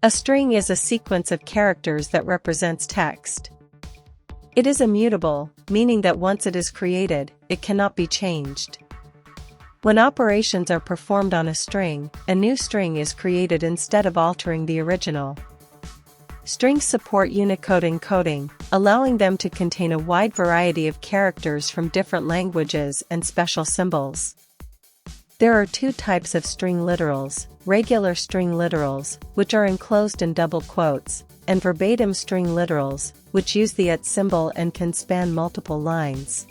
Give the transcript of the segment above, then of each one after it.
A string is a sequence of characters that represents text. It is immutable, meaning that once it is created, it cannot be changed. When operations are performed on a string, a new string is created instead of altering the original. Strings support Unicode encoding, allowing them to contain a wide variety of characters from different languages and special symbols. There are two types of string literals: regular string literals, which are enclosed in double quotes, and verbatim string literals, which use the @ symbol and can span multiple lines.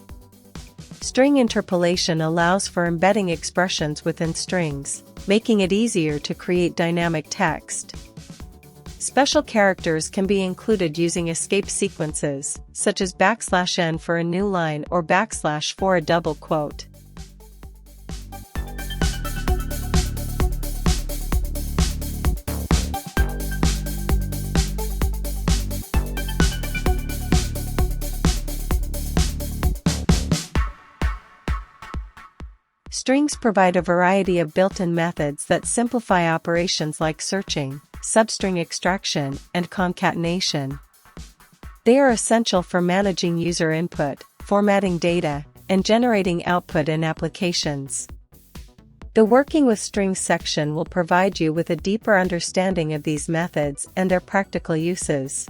String interpolation allows for embedding expressions within strings, making it easier to create dynamic text. Special characters can be included using escape sequences, such as \n for a new line or / for a double quote. Strings provide a variety of built-in methods that simplify operations like searching, substring extraction, and concatenation. They are essential for managing user input, formatting data, and generating output in applications. The Working with Strings section will provide you with a deeper understanding of these methods and their practical uses.